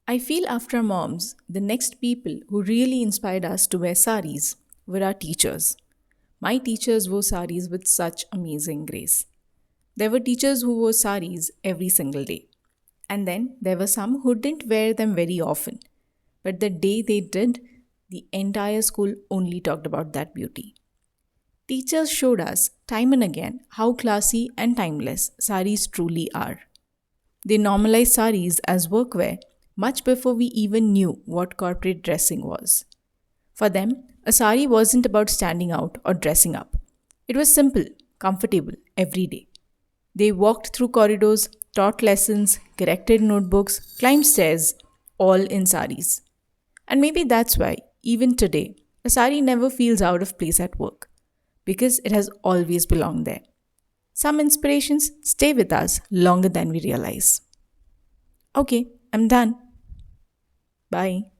I feel after moms, the next people who really inspired us to wear saris were our teachers. My teachers wore saris with such amazing grace. There were teachers who wore saris every single day. And then there were some who didn't wear them very often. But the day they did, the entire school only talked about that beauty. Teachers showed us time and again how classy and timeless saris truly are. They normalized saris as workwear much before we even knew what corporate dressing was. For them, a sari wasn't about standing out or dressing up. It was simple, comfortable, every day. They walked through corridors, taught lessons, corrected notebooks, climbed stairs, all in saris. And maybe that's why, even today, a sari never feels out of place at work, because it has always belonged there. Some inspirations stay with us longer than we realize. Okay, I'm done. Bye.